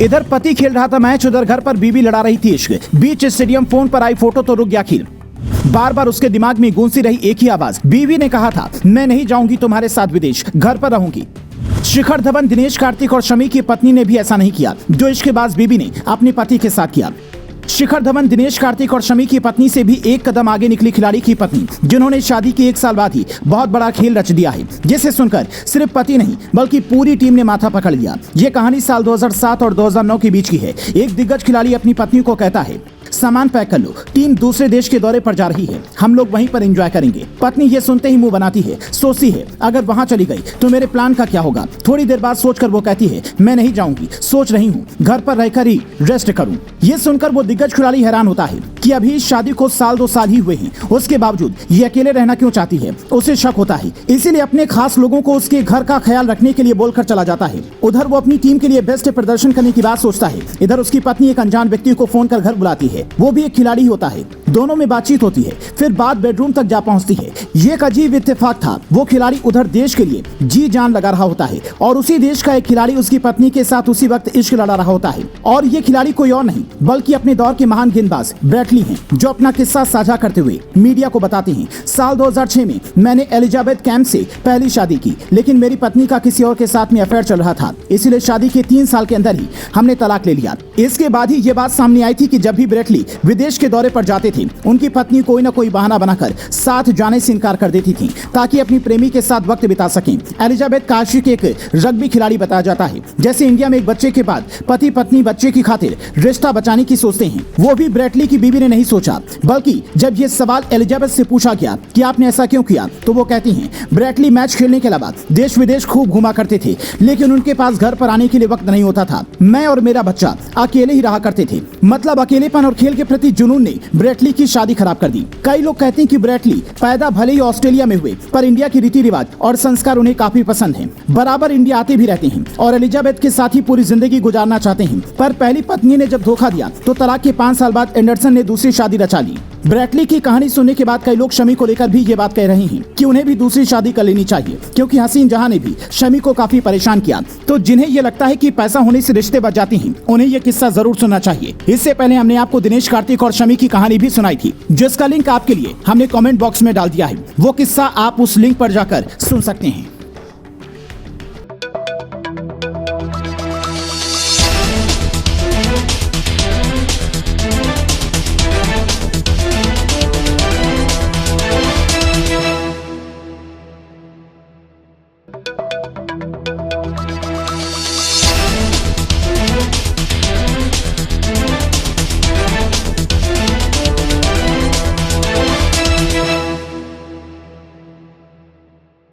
इधर पति खेल रहा था मैच, उधर घर पर बीवी लड़ा रही थी इश्क। बीच स्टेडियम फोन पर आई फोटो तो रुक गया खेल। बार बार उसके दिमाग में गूंजती रही एक ही आवाज। बीवी ने कहा था, मैं नहीं जाऊंगी तुम्हारे साथ विदेश, घर पर रहूंगी। शिखर धवन, दिनेश कार्तिक और शमी की पत्नी ने भी ऐसा नहीं किया जो इश्कबाज बीवी ने अपने पति के साथ किया। शिखर धवन, दिनेश कार्तिक और शमी की पत्नी से भी एक कदम आगे निकली खिलाड़ी की पत्नी, जिन्होंने शादी के 1 साल बाद ही बहुत बड़ा खेल रच दिया है, जिसे सुनकर सिर्फ पति नहीं बल्कि पूरी टीम ने माथा पकड़ लिया। ये कहानी साल 2007 और 2009 के बीच की है। एक दिग्गज खिलाड़ी अपनी पत्नी को कहता है, सामान पैक कर लो, टीम दूसरे देश के दौरे पर जा रही है, हम लोग वहीं पर एंजॉय करेंगे। पत्नी ये सुनते ही मुंह बनाती है, सोचती है अगर वहां चली गई तो मेरे प्लान का क्या होगा। थोड़ी देर बाद सोचकर वो कहती है, मैं नहीं जाऊंगी, सोच रही हूँ घर पर रहकर ही रेस्ट करूँ। ये सुनकर वो दिग्गज खिलाड़ी हैरान होता है कि अभी इस शादी को साल 2 साल ही हुए हैं, उसके बावजूद ये अकेले रहना क्यों चाहती है। उसे शक होता है, इसीलिए अपने खास लोगों को उसके घर का ख्याल रखने के लिए बोलकर चला जाता है। उधर वो अपनी टीम के लिए बेस्ट प्रदर्शन करने की बात सोचता है। इधर उसकी पत्नी एक अनजान व्यक्ति को फोन कर घर बुलाती है, वो भी एक खिलाड़ी होता है। दोनों में बातचीत होती है, फिर बात बेडरूम तक जा पहुंचती है। ये एक अजीब इत्तेफाक था। वो खिलाड़ी उधर देश के लिए जी जान लगा रहा होता है और उसी देश का एक खिलाड़ी उसकी पत्नी के साथ उसी वक्त इश्क लड़ा रहा होता है। और ये खिलाड़ी कोई और नहीं बल्कि अपने दौर के महान गेंदबाज ब्रैटली हैं, जो अपना किस्सा साझा करते हुए मीडिया को बताते हैं, साल 2006 में मैंने एलिजाबेथ कैंप से पहली शादी की, लेकिन मेरी पत्नी का किसी और के साथ में अफेयर चल रहा था, इसलिए शादी के 3 साल के अंदर ही हमने तलाक ले लिया। इसके बाद ही ये बात सामने आई थी कि जब भी ब्रैटली विदेश के दौरे पर जाते थे, उनकी पत्नी कोई न कोई बहाना बनाकर साथ जाने से इनकार कर देती थी ताकि अपनी प्रेमी के साथ वक्त बिता सकें। एलिजाबेथ का आशिक एक रग्बी खिलाड़ी बताया जाता है। जैसे इंडिया में एक बच्चे के बाद पति पत्नी बच्चे की खातिर रिश्ता बचाने की सोचते हैं, वो भी ब्रैटली की बीवी ने नहीं सोचा, बल्कि जब ये सवाल एलिजाबेथ से पूछा गया कि आपने ऐसा क्यों किया, तो वो कहती हैं, ब्रैटली मैच खेलने के अलावा देश विदेश खूब घुमा करते थे, लेकिन उनके पास घर पर आने के लिए वक्त नहीं होता था। मैं और मेरा बच्चा अकेले ही रहा करते थे। मतलब अकेलेपन और खेल के प्रति जुनून ने ब्रैटली की शादी खराब कर दी। कई लोग कहते हैं कि ब्रैटली पैदा भले ही ऑस्ट्रेलिया में हुए, पर इंडिया के रीति रिवाज और संस्कार उन्हें काफी पसंद हैं। बराबर इंडिया आते भी रहते हैं और एलिजाबेथ के साथ ही पूरी जिंदगी गुजारना चाहते हैं। पर पहली पत्नी ने जब धोखा दिया तो तलाक के 5 साल बाद एंडरसन ने दूसरी शादी रचा ली। ब्रैटली की कहानी सुनने के बाद कई लोग शमी को लेकर भी ये बात कह रहे हैं कि उन्हें भी दूसरी शादी कर लेनी चाहिए, क्योंकि हसीन जहां ने भी शमी को काफी परेशान किया। तो जिन्हें ये लगता है कि पैसा होने से रिश्ते बच जाते हैं, उन्हें ये किस्सा जरूर सुनना चाहिए। इससे पहले हमने आपको दिनेश कार्तिक और शमी की कहानी भी सुनाई थी, जिसका लिंक आपके लिए हमने कमेंट बॉक्स में डाल दिया है। वो किस्सा आप उस लिंक पर जाकर सुन सकते हैं।